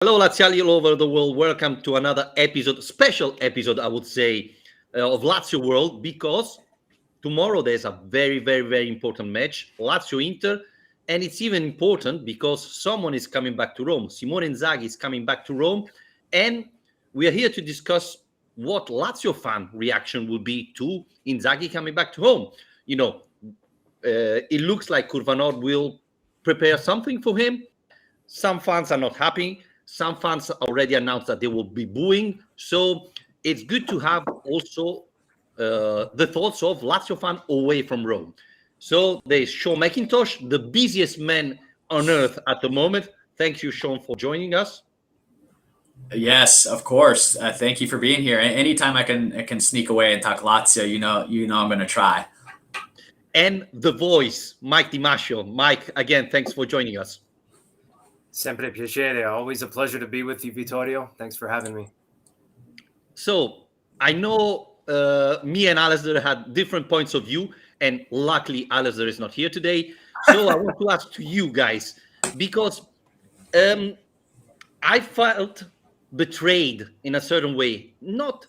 Hello, Laziali all over the world. Welcome to another episode, special episode, I would say, of Lazio World, because tomorrow there's a very, very, very important match, Lazio Inter, and it's even important because someone is coming back to Rome. Simone Inzaghi is coming back to Rome, and we are here to discuss what Lazio fan reaction will be to Inzaghi coming back to home. It looks like Curvanor will prepare something for him. Some fans are not happy. Some fans already announced that they will be booing. So it's good to have also the thoughts of Lazio fan away from Rome. So there's Shawn McIntosh, the busiest man on earth at the moment. Thank you, Shawn, for joining us. Yes, of course. Thank you for being here. Anytime I can sneak away and talk Lazio, you know I'm going to try. And the voice, Mike DiMascio. Mike, again, thanks for joining us. Sempre piacere. Always a pleasure to be with you, Vittorio. Thanks for having me. So I know me and Alasdair had different points of view, and luckily Alasdair is not here today. So I want to ask to you guys, because I felt betrayed in a certain way. Not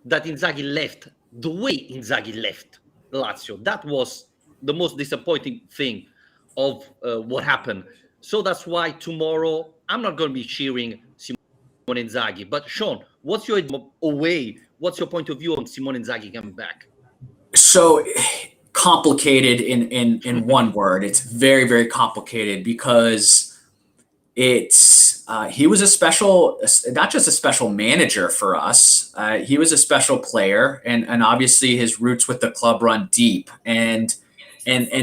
that Inzaghi left, the way Inzaghi left Lazio. That was the most disappointing thing of what happened. So that's why tomorrow I'm not going to be cheering Simone Inzaghi. But Shawn, what's your point of view on Simone Inzaghi coming back? So complicated in one word. It's very, very complicated because he was a special, not just a special manager for us. He was a special player, and obviously his roots with the club run deep. And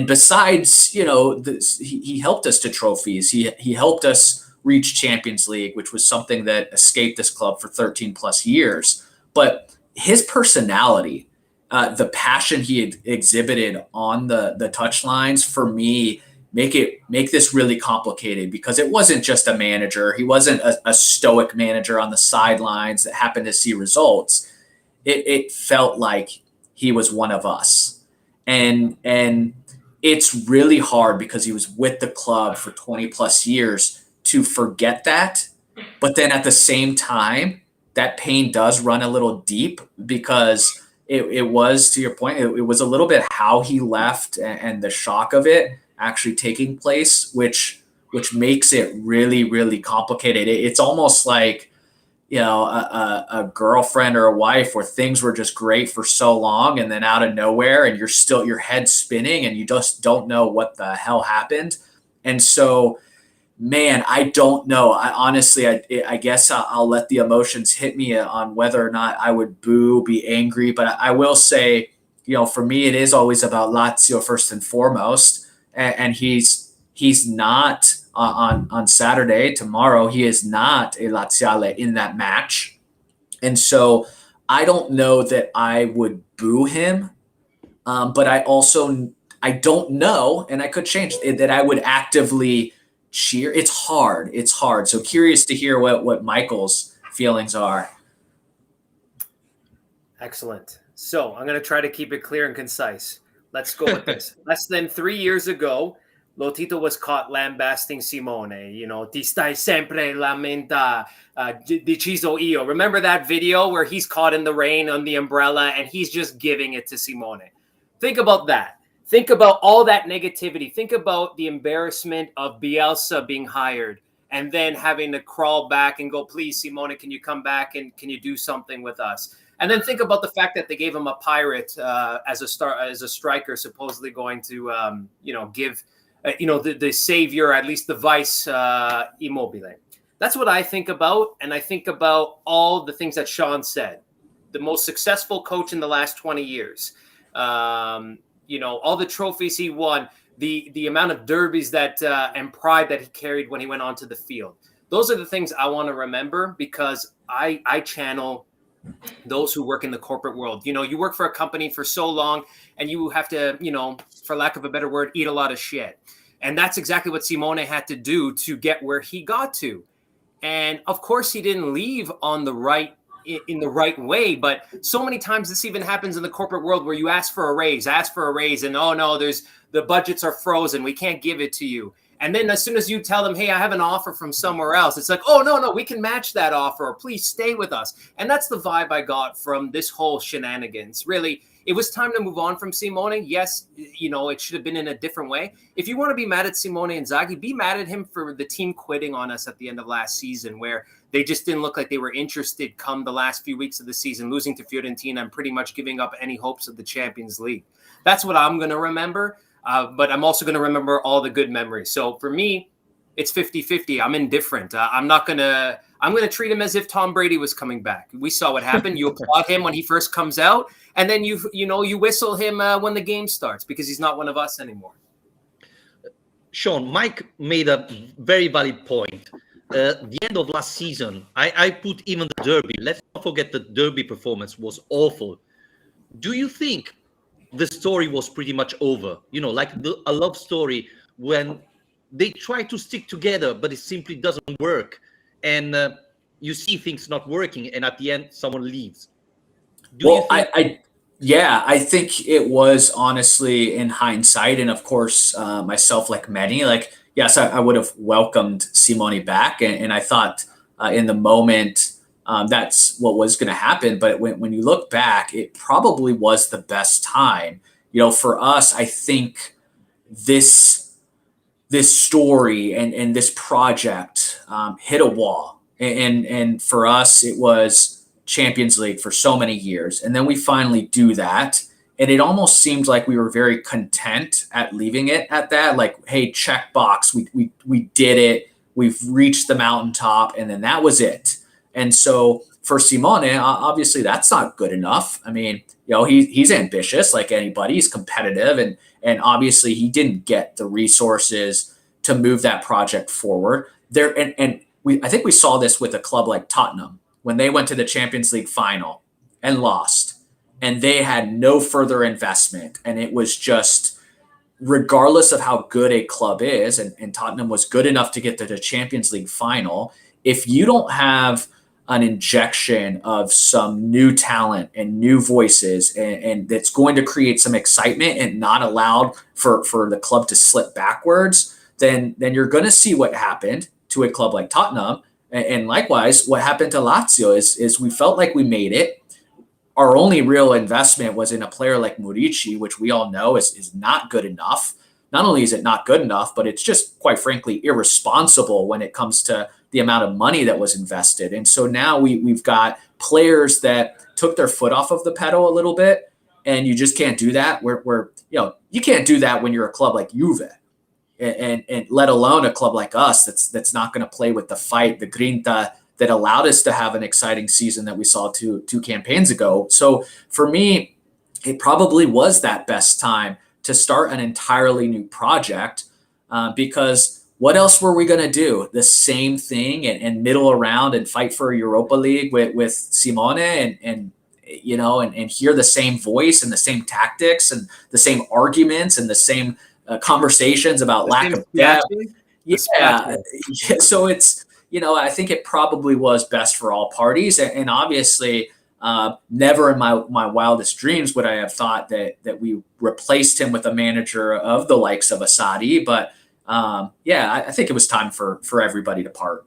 besides, he helped us to trophies. He helped us reach Champions League, which was something that escaped this club for 13 plus years. But his personality, the passion he had exhibited on the touchlines, for me, make this really complicated, because it wasn't just a manager. He wasn't a stoic manager on the sidelines that happened to see results. It felt like he was one of us. And it's really hard, because he was with the club for 20 plus years, to forget that. But then at the same time, that pain does run a little deep, because it was, to your point, it was a little bit how he left and the shock of it actually taking place, which makes it really, really complicated. It's almost like, a girlfriend or a wife where things were just great for so long, and then out of nowhere, and your head's spinning and you just don't know what the hell happened. And so, man, I don't know. I guess I'll let the emotions hit me on whether or not I would boo, be angry. But I will say, for me, it is always about Lazio first and foremost. And he's not on Saturday, tomorrow. He is not a Laziale in that match. And so I don't know that I would boo him. But I don't know, and I could change it, that I would actively cheer. It's hard. So curious to hear what Michael's feelings are. Excellent. So I'm going to try to keep it clear and concise. Let's go with this. Less than 3 years ago, Lotito was caught lambasting Simone. Ti stai sempre lamenta, deciso io. Remember that video where he's caught in the rain on the umbrella and he's just giving it to Simone? Think about that. Think about all that negativity. Think about the embarrassment of Bielsa being hired and then having to crawl back and go, please, Simone, can you come back and can you do something with us? And then think about the fact that they gave him a pirate as a striker, supposedly going to, give, the savior, at least the vice, Immobile. That's what I think about. And I think about all the things that Shawn said. The most successful coach in the last 20 years. All the trophies he won, the amount of derbies that and pride that he carried when he went onto the field. Those are the things I want to remember, because I channel those who work in the corporate world. You work for a company for so long and you have to, for lack of a better word, eat a lot of shit. And that's exactly what Simone had to do to get where he got to. And of course he didn't leave in the right way, but so many times this even happens in the corporate world, where you ask for a raise, and oh no, the budgets are frozen, we can't give it to you. And then as soon as you tell them, hey, I have an offer from somewhere else, it's like, oh, no, we can match that offer, or please stay with us. And that's the vibe I got from this whole shenanigans. Really, it was time to move on from Simone. Yes, it should have been in a different way. If you want to be mad at Simone Inzaghi, be mad at him for the team quitting on us at the end of last season, where they just didn't look like they were interested come the last few weeks of the season, losing to Fiorentina and pretty much giving up any hopes of the Champions League. That's what I'm going to remember. But I'm also going to remember all the good memories. So for me, it's 50-50. I'm indifferent. I'm going to treat him as if Tom Brady was coming back. We saw what happened. You applaud him when he first comes out, and then you whistle him when the game starts, because he's not one of us anymore. Shawn, Mike made a very valid point. The end of last season, I put even the derby. Let's not forget the derby performance was awful. Do you think the story was pretty much over? Like a love story when they try to stick together, but it simply doesn't work. And you see things not working, and at the end, someone leaves. I think it was, honestly, in hindsight, and of course, myself, like many, yes, I would have welcomed Simone back, and I thought in the moment that's what was going to happen. But when you look back, it probably was the best time. For us, I think this story and this project hit a wall, and for us, it was Champions League for so many years, and then we finally do that, and it almost seemed like we were very content at leaving it at that. Like, hey, check box, we did it, we've reached the mountaintop, and then that was it. And so for Simone, obviously that's not good enough. I mean, he's ambitious like anybody. He's competitive, and obviously he didn't get the resources to move that project forward. I think we saw this with a club like Tottenham when they went to the Champions League final and lost, and they had no further investment. And it was just, regardless of how good a club is, and Tottenham was good enough to get to the Champions League final, if you don't have an injection of some new talent and new voices, and that's going to create some excitement and not allowed for the club to slip backwards, then you're going to see what happened to a club like Tottenham. And likewise, what happened to Lazio is we felt like we made it. Our only real investment was in a player like Murici, which we all know is not good enough. Not only is it not good enough, but it's just, quite frankly, irresponsible when it comes to the amount of money that was invested. And so now we've got players that took their foot off of the pedal a little bit, and you just can't do that. You can't do that when you're a club like Juve, and let alone a club like us that's not going to play with the fight, the grinta that allowed us to have an exciting season that we saw two campaigns ago. So for me, it probably was that best time to start an entirely new project, because what else were we going to do? The same thing and middle around and fight for a Europa League with Simone and hear the same voice and the same tactics and the same arguments and the same conversations about lack of depth. Yeah. So it's, I think it probably was best for all parties. And obviously, never in my wildest dreams would I have thought that we replaced him with a manager of the likes of Asadi. But I think it was time for everybody to part.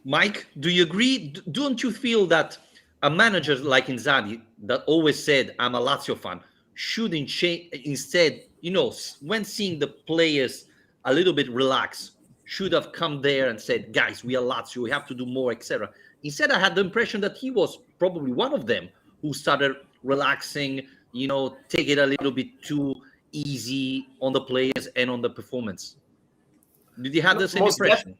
Mike, do you agree? Don't you feel that a manager like Inzaghi, that always said, I'm a Lazio fan, should instead, when seeing the players a little bit relax, should have come there and said, guys, we are Lazio, we have to do more, etc. Instead, I had the impression that he was probably one of them who started relaxing, take it a little bit too easy on the players and on the performance. Did you have the same impression?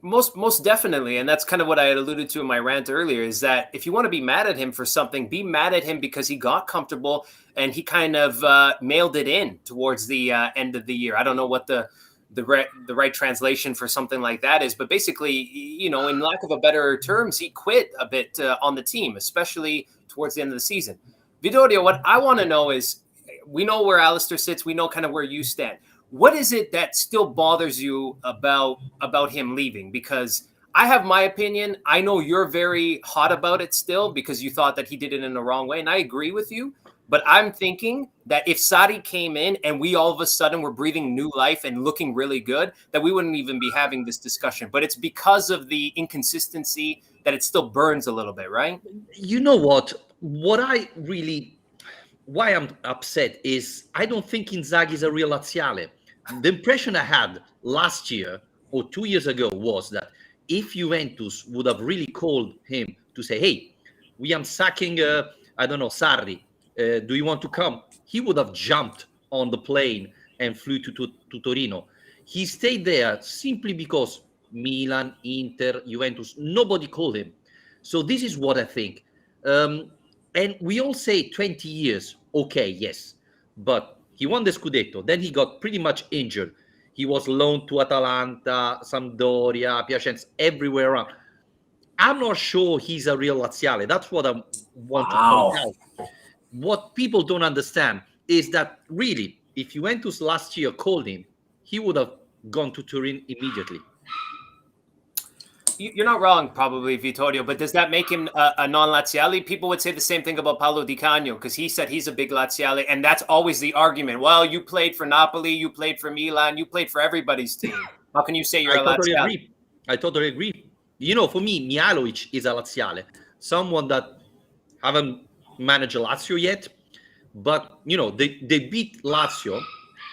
Most definitely. And that's kind of what I had alluded to in my rant earlier, is that if you want to be mad at him for something, be mad at him because he got comfortable and he kind of mailed it in towards the end of the year. I don't know what the right translation for something like that is, but basically, in lack of a better terms, he quit a bit on the team, especially towards the end of the season. Vittorio, what I want to know is, we know where Alistair sits. We know kind of where you stand. What is it that still bothers you about him leaving? Because I have my opinion. I know you're very hot about it still because you thought that he did it in the wrong way. And I agree with you. But I'm thinking that if Sarri came in and we all of a sudden were breathing new life and looking really good, that we wouldn't even be having this discussion. But it's because of the inconsistency that it still burns a little bit, right? You know what? Why I'm upset is I don't think Inzaghi is a real Laziale. The impression I had last year or 2 years ago was that if Juventus would have really called him to say, hey, we are sacking, Sarri, do you want to come? He would have jumped on the plane and flew to Torino. He stayed there simply because Milan, Inter, Juventus, nobody called him. So this is what I think. And we all say 20 years, okay, yes. But he won the Scudetto. Then he got pretty much injured. He was loaned to Atalanta, Sampdoria, Piacenza, everywhere around. I'm not sure he's a real Laziale. That's what I want to point out. What people don't understand is that really, if Juventus last year called him, he would have gone to Turin immediately. You're not wrong, probably, Vittorio, but does that make him a non-Laziale? People would say the same thing about Paolo Di Canio because he said he's a big Laziale, and that's always the argument. Well, you played for Napoli, you played for Milan, you played for everybody's team. How can you say you're a Laziale? I totally agree. You know, for me, Mihajlovic is a Laziale, someone that haven't managed Lazio yet, but, you know, they beat Lazio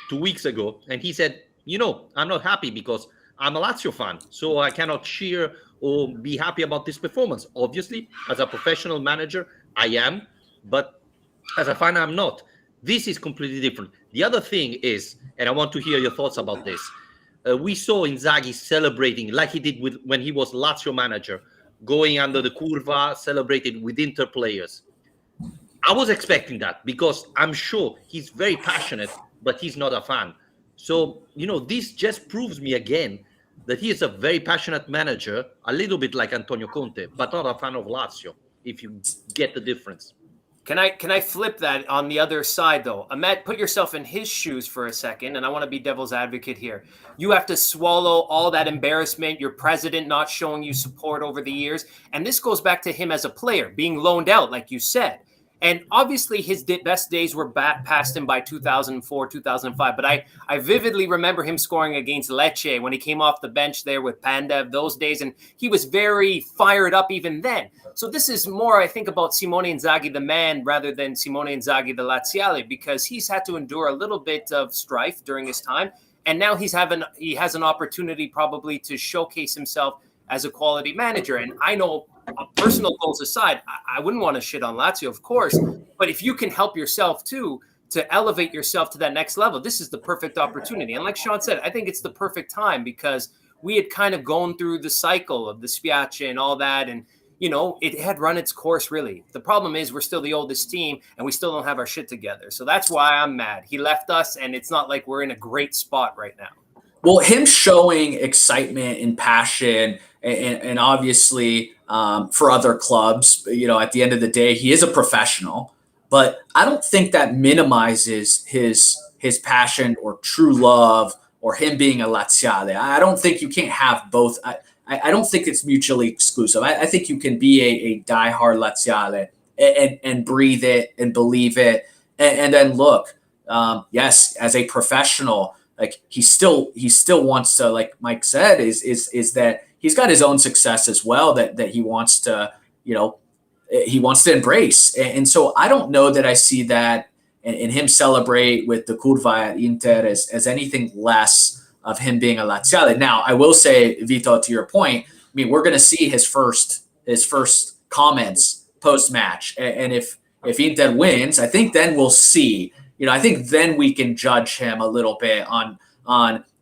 2 weeks ago, and he said, you know, I'm not happy because I'm a Lazio fan, so I cannot cheer or be happy about this performance. Obviously, as a professional manager, I am, but as a fan, I'm not. This is completely different. The other thing is, and I want to hear your thoughts about this, we saw Inzaghi celebrating like he did when he was Lazio manager, going under the curva, celebrating with Inter players. I was expecting that because I'm sure he's very passionate, but he's not a fan. So, you know, this just proves me again that he is a very passionate manager, a little bit like Antonio Conte, but not a fan of Lazio, if you get the difference. Can I flip that on the other side, though? Ahmet, put yourself in his shoes for a second, and I want to be devil's advocate here. You have to swallow all that embarrassment, your president not showing you support over the years, and this goes back to him as a player, being loaned out, like you said. And obviously his best days were past him by 2004, 2005. But I vividly remember him scoring against Lecce when he came off the bench there with Pandev those days. And he was very fired up even then. So this is more, I think, about Simone Inzaghi, the man, rather than Simone Inzaghi, the Laziale, because he's had to endure a little bit of strife during his time. And now he has an opportunity probably to showcase himself as a quality manager. And I know, personal goals aside, I wouldn't want to shit on Lazio, of course. But if you can help yourself too, to elevate yourself to that next level, this is the perfect opportunity. And like Shawn said, I think it's the perfect time because we had kind of gone through the cycle of the Spiace and all that. And, you know, it had run its course, really. The problem is we're still the oldest team and we still don't have our shit together. So that's why I'm mad. He left us and it's not like we're in a great spot right now. Well, him showing excitement and passion and obviously for other clubs, you know, at the end of the day, he is a professional, but I don't think that minimizes his passion or true love or him being a Laziale. I don't think you can't have both. I don't think it's mutually exclusive. I think you can be a diehard Laziale and breathe it and believe it. And then look, yes, as a professional, like he still wants to, like Mike said, is that he's got his own success as well that he wants to, you know, he wants to embrace. And so I don't know that I see that and him celebrate with the curva at Inter as anything less of him being a Laziale. Now, I will say, Vito, to your point, I mean, we're going to see his first comments post-match. And if Inter wins, I think then we'll see. You know, I think then we can judge him a little bit on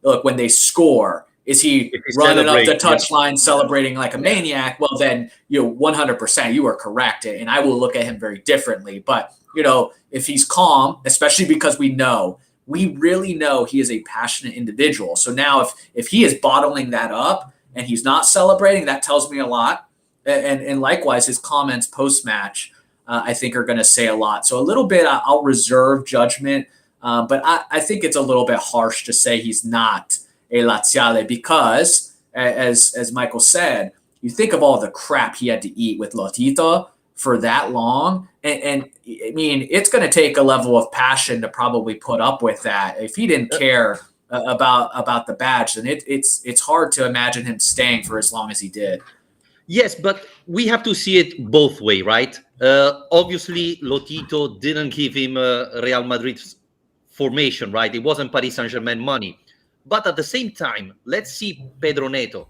look, when they score, is he running up the touchline celebrating like a maniac? Well, then, you know, 100%, you are correct. And I will look at him very differently. But, you know, if he's calm, especially because we really know he is a passionate individual. So now if he is bottling that up and he's not celebrating, that tells me a lot. And likewise, his comments post-match, I think are going to say a lot. So a little bit, I'll reserve judgment, but I think it's a little bit harsh to say he's not a Laziale because, as Michael said, you think of all the crap he had to eat with Lotito for that long. And I mean, it's going to take a level of passion to probably put up with that. If he didn't care about the badge, then it's hard to imagine him staying for as long as he did. Yes, but we have to see it both way, right? Obviously, Lotito didn't give him Real Madrid's formation, right? It wasn't Paris Saint-Germain money. But at the same time, let's see Pedro Neto.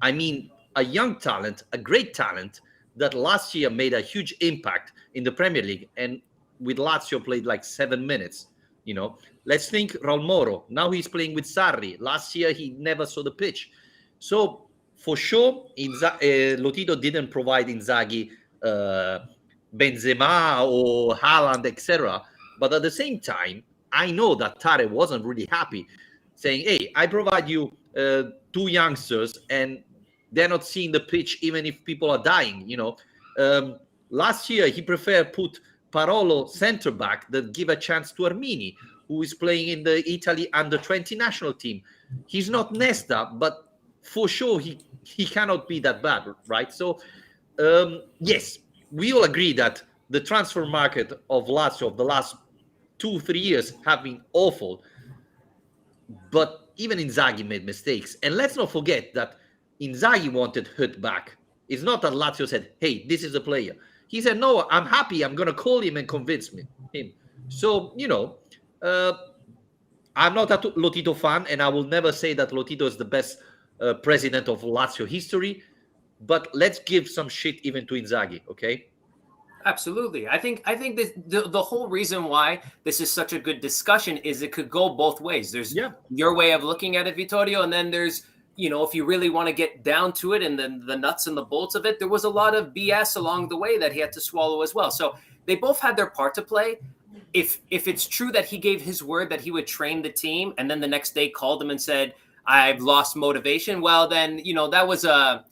I mean, a young talent, a great talent that last year made a huge impact in the Premier League, and with Lazio played like 7 minutes. You know, let's think Raul Moro. Now he's playing with Sarri. Last year he never saw the pitch. So for sure, Lotito didn't provide Inzaghi Benzema or Haaland, etc. But at the same time, I know that Tare wasn't really happy, saying, "Hey, I provide you two youngsters, and they're not seeing the pitch, even if people are dying." Last year he preferred put Parolo center back that give a chance to Armini, who is playing in the Italy under-20 national team. He's not Nesta, but for sure he cannot be that bad, right? So yes, we all agree that the transfer market of Lazio of the last 2-3 years have been awful, but even Inzaghi made mistakes. And let's not forget that Inzaghi wanted Hut back. It's not that Lazio said, "Hey, this is a player." He said, "No, I'm happy. I'm going to call him and convince him." So, I'm not a Lotito fan, and I will never say that Lotito is the best president of Lazio history. But let's give some shit even to Inzaghi, okay? Absolutely. I think the whole reason why this is such a good discussion is it could go both ways. There's your way of looking at it, Vittorio, and then there's, if you really want to get down to it and then the nuts and the bolts of it, there was a lot of BS along the way that he had to swallow as well. So they both had their part to play. If it's true that he gave his word that he would train the team and then the next day called them and said, "I've lost motivation," well, then, that was a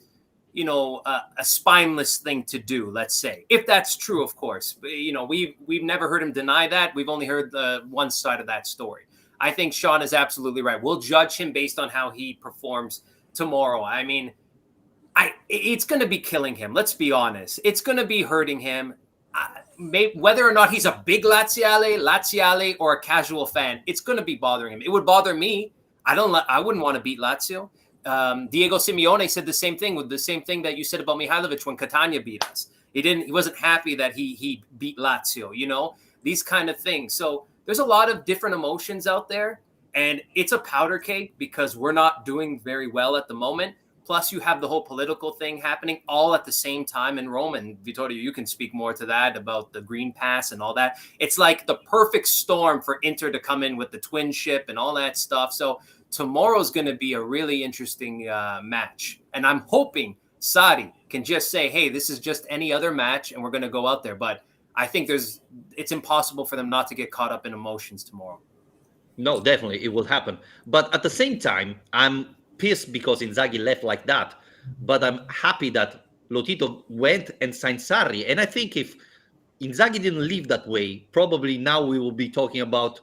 spineless thing to do, let's say, if that's true, of course. But, we've never heard him deny that. We've only heard the one side of that story. I think Shawn is absolutely right. We'll judge him based on how he performs tomorrow. I mean, it's going to be killing him. Let's be honest. It's going to be hurting him. Whether or not he's a big Laziale, or a casual fan, it's going to be bothering him. It would bother me. I wouldn't want to beat Lazio. Diego Simeone said the same thing that you said about Mihailovic when Catania beat us. He wasn't happy that he beat Lazio, these kind of things. So there's a lot of different emotions out there, and it's a powder keg because we're not doing very well at the moment. Plus you have the whole political thing happening all at the same time in Rome. And Vittorio, you can speak more to that about the Green Pass and all that. It's like the perfect storm for Inter to come in with the twin ship and all that stuff. So tomorrow's going to be a really interesting match. And I'm hoping Sarri can just say, "Hey, this is just any other match and we're going to go out there." But I think it's impossible for them not to get caught up in emotions tomorrow. No, definitely it will happen. But at the same time, I'm pissed because Inzaghi left like that. But I'm happy that Lotito went and signed Sarri. And I think if Inzaghi didn't leave that way, probably now we will be talking about,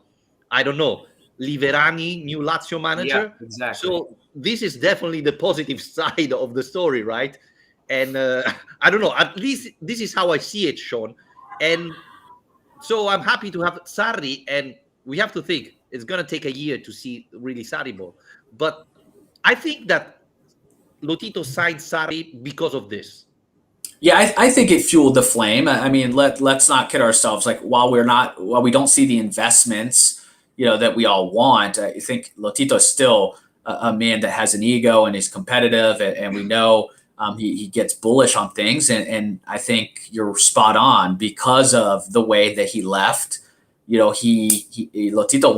I don't know, Liverani, new Lazio manager. Yeah, exactly. So this is definitely the positive side of the story, right? And I don't know, at least this is how I see it, Shawn. And so I'm happy to have Sarri, and we have to think it's going to take a year to see really Sarri ball. But I think that Lotito signed Sarri because of this. Yeah, I think it fueled the flame. I mean, let's not kid ourselves. Like while we don't see the investments, that we all want, I think Lotito is still a man that has an ego and is competitive, and we know he gets bullish on things. And I think you're spot on because of the way that he left. Lotito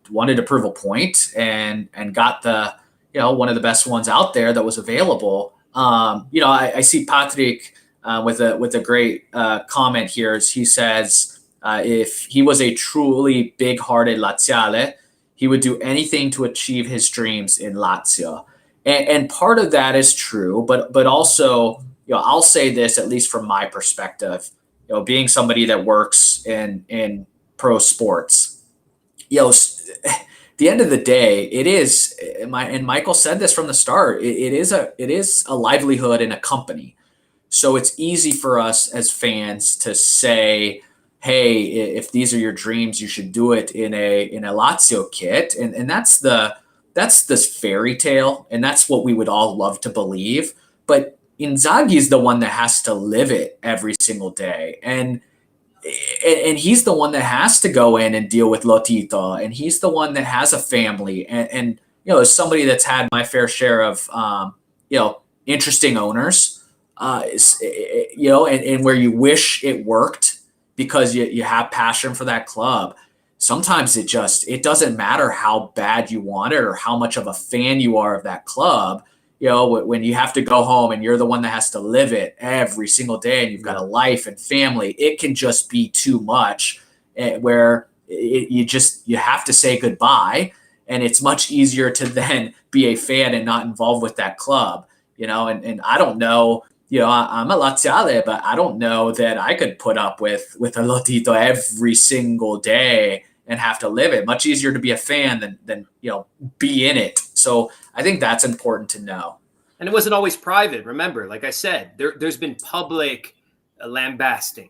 wanted to prove a point and got the one of the best ones out there that was available. I see Patrick with a great comment here. As he says, if he was a truly big-hearted Laziale, he would do anything to achieve his dreams in Lazio. And part of that is true, but also, I'll say this, at least from my perspective, being somebody that works in pro sports, the end of the day, it is, and Michael said this from the start, it is a livelihood in a company. So it's easy for us as fans to say, hey, if these are your dreams, you should do it in a Lazio kit. And that's this fairy tale, and that's what we would all love to believe. But Inzaghi is the one that has to live it every single day. And he's the one that has to go in and deal with Lotito, and he's the one that has a family. And as somebody that's had my fair share of interesting owners, and where you wish it worked because you have passion for that club. Sometimes it doesn't matter how bad you want it or how much of a fan you are of that club. When you have to go home and you're the one that has to live it every single day, and you've got a life and family, it can just be too much, where you have to say goodbye. And it's much easier to then be a fan and not involved with that club, and I don't know, I'm a Laziale, but I don't know that I could put up with a Lotito every single day and have to live it. Much easier to be a fan than be in it. So I think that's important to know. And it wasn't always private. Remember, like I said, there's been public lambasting.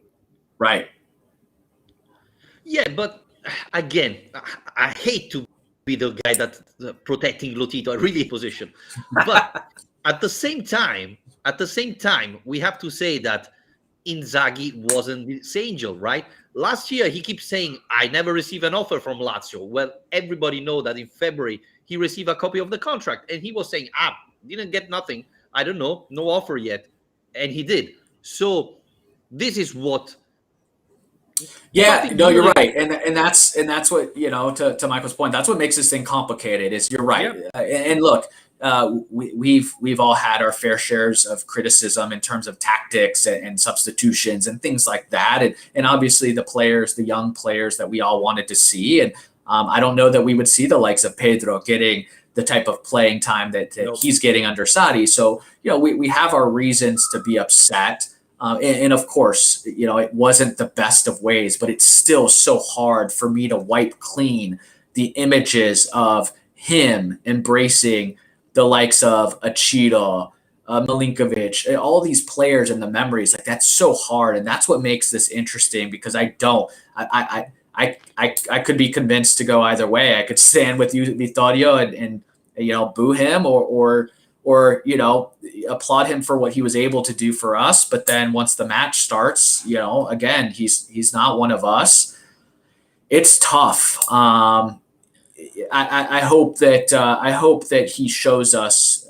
Right. Yeah, but again, I hate to be the guy that's protecting Lotito. I really position, but at the same time, we have to say that Inzaghi wasn't this angel, right? Last year, he keeps saying, I never received an offer from Lazio. Well, everybody know that in February, he received a copy of the contract. And he was saying, didn't get nothing. I don't know, no offer yet. And he did. So this is what... Yeah, no, you're right. And that's what, to Michael's point, that's what makes this thing complicated is you're right. Yeah. And look, we've all had our fair shares of criticism in terms of tactics and substitutions and things like that. And obviously the young players that we all wanted to see. And I don't know that we would see the likes of Pedro getting the type of playing time that he's getting under Sarri. So, we have our reasons to be upset. And of course, it wasn't the best of ways, but it's still so hard for me to wipe clean the images of him embracing the likes of Achito, Milinkovic, all these players and the memories. Like, that's so hard. And that's what makes this interesting, because I could be convinced to go either way. I could stand with you, Vittorio, and boo him or applaud him for what he was able to do for us. But then once the match starts, again, he's not one of us. It's tough. I hope that he shows us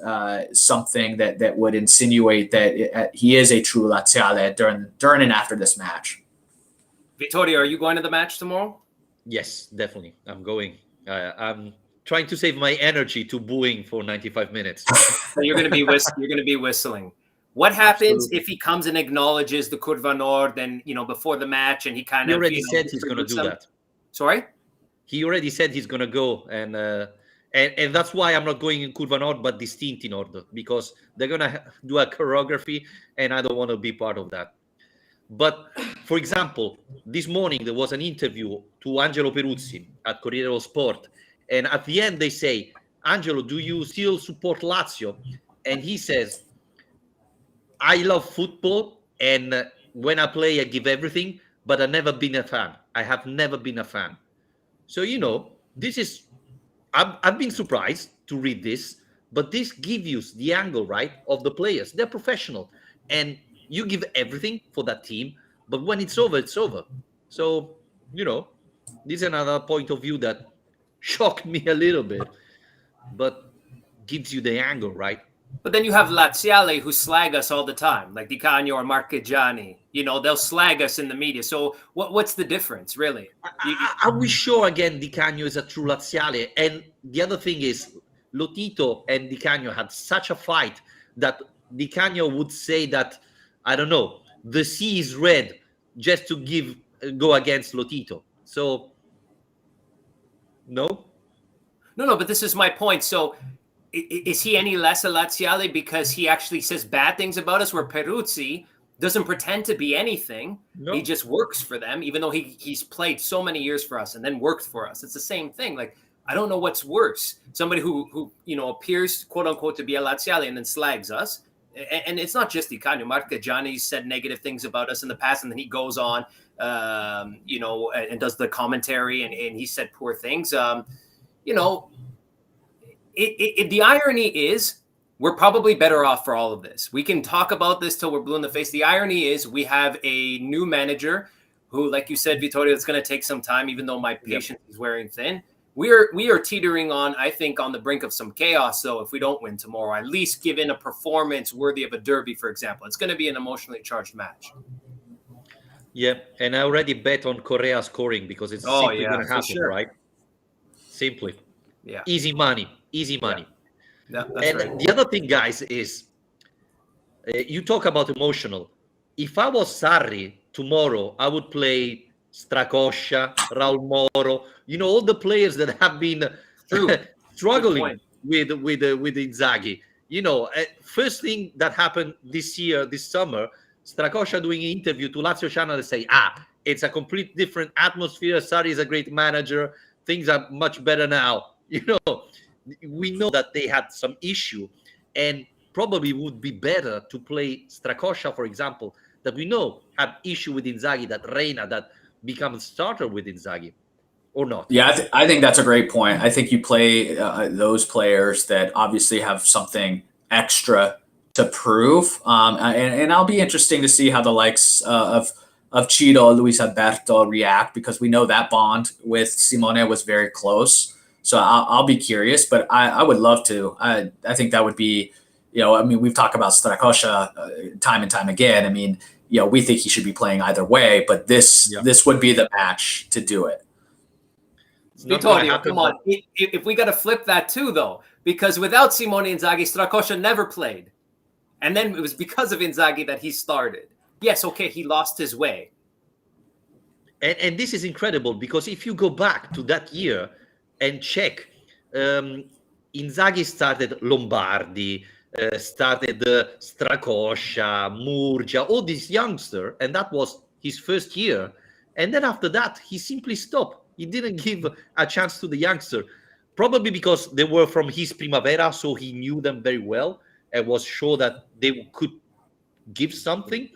something that would insinuate that he is a true Laziale during and after this match. Vittorio, are you going to the match tomorrow? Yes, definitely. I'm going. I'm trying to save my energy to booing for 95 minutes. So you're going to be whistling. What happens if he comes and acknowledges the Curva Nord and before the match, and he kind of already said he's going to do that. Sorry? He already said he's going to go, and that's why I'm not going in Curva Nord, but Distinti Nord, because they're going to do a choreography, and I don't want to be part of that. But, for example, this morning there was an interview to Angelo Peruzzi at Corriere dello Sport, and at the end they say, Angelo, do you still support Lazio? And he says, I love football, and when I play I give everything, but I've never been a fan. I have never been a fan. So, this is, I've been surprised to read this, but this gives you the angle, right, of the players. They're professional, and you give everything for that team, but when it's over, it's over. So, this is another point of view that shocked me a little bit, but gives you the angle, right? But then you have Laziale who slag us all the time, like Di Canio or Marchegiani. They'll slag us in the media. So what's the difference, really? Are we sure, again, Di Canio is a true Laziale? And the other thing is, Lotito and Di Canio had such a fight that Di Canio would say that, I don't know, the sea is red just to go against Lotito. So, no? No, but this is my point. So, is he any less a Laziale because he actually says bad things about us, where Peruzzi doesn't pretend to be anything? No. He just works for them, even though he's played so many years for us and then worked for us. It's the same thing. Like, I don't know what's worse. Somebody who appears, quote unquote, to be a Laziale and then slags us, and it's not just Icardi. Marchegiani said negative things about us in the past, and then he goes on, and does the commentary, and he said poor things. The irony is we're probably better off for all of this. We can talk about this till we're blue in the face. The irony is we have a new manager who, like you said, Vittorio, it's going to take some time, even though my patience is wearing thin. We are teetering on, I think, on the brink of some chaos, though, if we don't win tomorrow, at least given a performance worthy of a derby, for example. It's going to be an emotionally charged match. Yeah, and I already bet on Correa scoring because it's simply going to happen, right? Simply. Yeah. Easy money. Yeah, that's and right. the other thing, guys, is you talk about emotional. If I was Sarri tomorrow, I would play Strakosha, Raul Moro, all the players that have been struggling with Inzaghi. First thing that happened this summer, Strakosha doing an interview to Lazio channel and say, it's a complete different atmosphere. Sarri is a great manager. Things are much better now. We know that they had some issue, and probably would be better to play Strakosha, for example, that we know had issue with Inzaghi, that Reina, that becomes starter with Inzaghi, or not? Yeah, I think that's a great point. I think you play those players that obviously have something extra to prove, and I'll be interesting to see how the likes of Ciro, Luis Alberto react, because we know that bond with Simone was very close. So I'll be curious, but I would love to. I think that would be, we've talked about Strakosha time and time again. We think he should be playing either way, but this would be the match to do it. Vittorio, come on. If we got to flip that too, though, because without Simone Inzaghi, Strakosha never played. And then it was because of Inzaghi that he started. Yes, okay, he lost his way. And this is incredible, because if you go back to that year and check, Inzaghi started Lombardi, started Strakosha, Murgia, all these youngsters, and that was his first year. And then after that, he simply stopped. He didn't give a chance to the youngster, probably because they were from his Primavera, so he knew them very well and was sure that they could give something.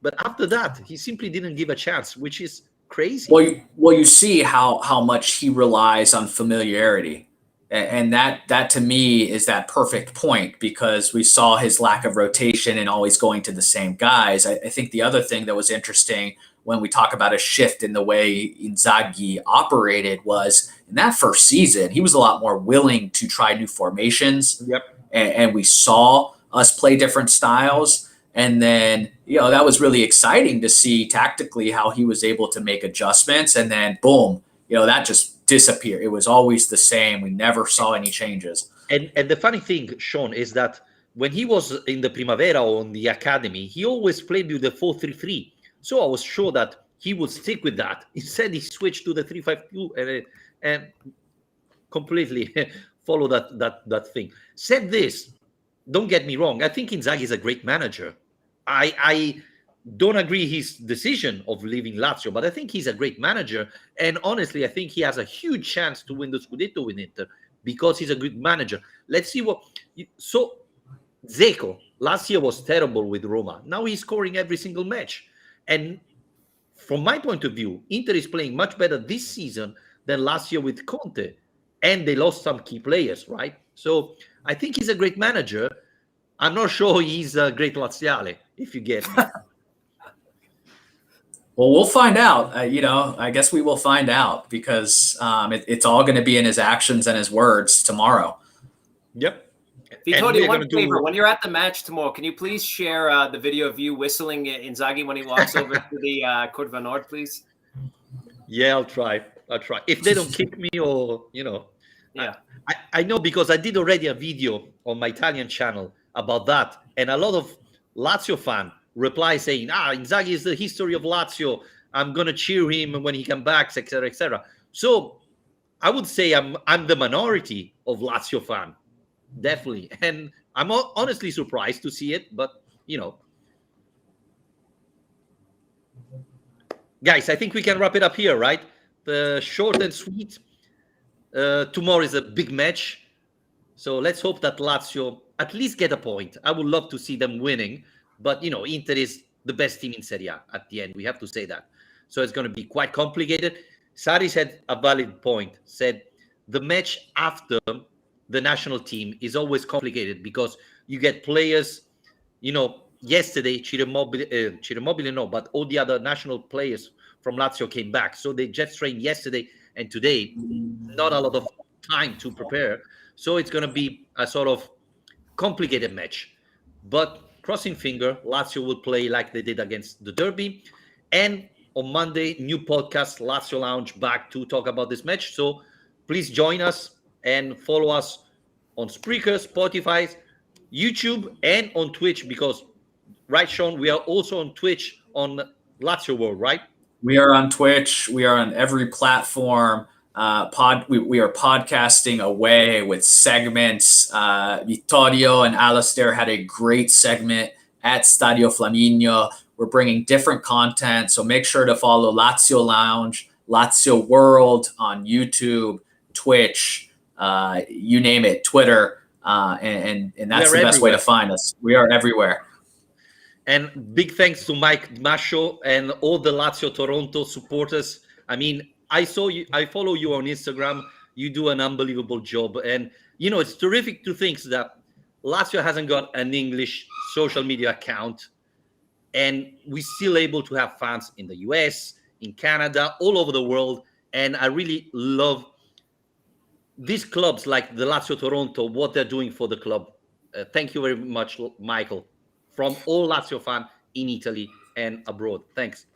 But after that, he simply didn't give a chance, which is crazy. Well, you see how much he relies on familiarity. And that to me is that perfect point, because we saw his lack of rotation and always going to the same guys. I think the other thing that was interesting when we talk about a shift in the way Inzaghi operated was in that first season, he was a lot more willing to try new formations. Yep. And we saw us play different styles. And then, that was really exciting to see tactically how he was able to make adjustments. And then, boom, that just disappeared. It was always the same. We never saw any changes. And the funny thing, Shawn, is that when he was in the Primavera or in the academy, he always played with the 4-3-3. So I was sure that he would stick with that. Instead, he switched to the 3-5-2 and completely follow that thing. Said this, don't get me wrong, I think Inzaghi is a great manager. I don't agree his decision of leaving Lazio, but I think he's a great manager. And honestly, I think he has a huge chance to win the Scudetto with Inter because he's a good manager. Let's see so Dzeko last year was terrible with Roma. Now he's scoring every single match. And from my point of view, Inter is playing much better this season than last year with Conte. And they lost some key players, right? So I think he's a great manager. I'm not sure he's a great Laziale, if you get me. Well, we'll find out. I guess we will find out, because it's all going to be in his actions and his words tomorrow. Yep. Vittorio, one favor. When you're at the match tomorrow, can you please share the video of you whistling Inzaghi when he walks over to the Curva Nord, please? Yeah, I'll try. If they don't kick me or, Yeah. I know, because I did already a video on my Italian channel about that. And a lot of Lazio fans reply saying, Inzaghi is the history of Lazio. I'm going to cheer him when he comes back, etc., etc. So I would say I'm the minority of Lazio fan. Definitely. And I'm honestly surprised to see it, but, Guys, I think we can wrap it up here, right? The short and sweet. Tomorrow is a big match. So let's hope that Lazio at least get a point. I would love to see them winning, but Inter is the best team in Serie A at the end. We have to say that. So it's going to be quite complicated. Sari said a valid point, said the match after the national team is always complicated because you get players, yesterday, Ciro Immobile, no, but all the other national players from Lazio came back. So they just trained yesterday and today, not a lot of time to prepare. So it's going to be a sort of complicated match. But crossing finger, Lazio will play like they did against the Derby. And on Monday, new podcast, Lazio Lounge, back to talk about this match. So please join us and follow us on Spreaker, Spotify, YouTube, and on Twitch, because, right, Shawn, we are also on Twitch on Lazio World, right? We are on Twitch. We are on every platform. We are podcasting away with segments. Vittorio and Alistair had a great segment at Stadio Flaminio. We're bringing different content, so make sure to follow Lazio Lounge, Lazio World on YouTube, Twitch, you name it, Twitter, and that's the best way to find us. We are everywhere. And big thanks to Mike Mascio and all the Lazio Toronto supporters. I mean, I follow you on Instagram. You do an unbelievable job. And, it's terrific to think that Lazio hasn't got an English social media account. And we're still able to have fans in the US, in Canada, all over the world. And I really love these clubs like the Lazio Toronto, what they're doing for the club. Thank you very much, Michael, from all Lazio fans in Italy and abroad. Thanks.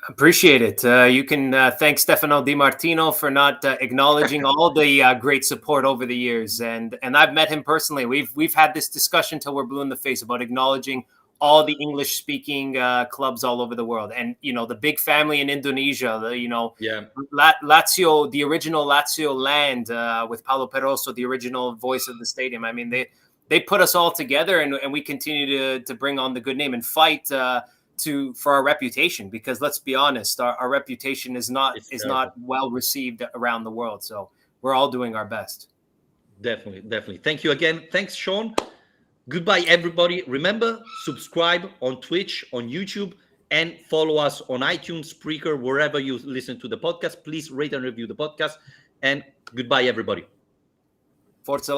Appreciate it. You can thank Stefano Di Martino for not acknowledging all the great support over the years. And I've met him personally. We've had this discussion till we're blue in the face about acknowledging all the English-speaking clubs all over the world. And, the big family in Indonesia, Lazio, the original Lazio land with Paolo Peroso, the original voice of the stadium. I mean, they put us all together, and we continue to bring on the good name and fight for our reputation, because let's be honest, our reputation is not well received around the world. So we're all doing our best. Definitely. Thank you again. Thanks, Shawn. Goodbye, everybody. Remember, subscribe on Twitch, on YouTube, and follow us on iTunes, Spreaker, wherever you listen to the podcast. Please rate and review the podcast. And goodbye, everybody. Forza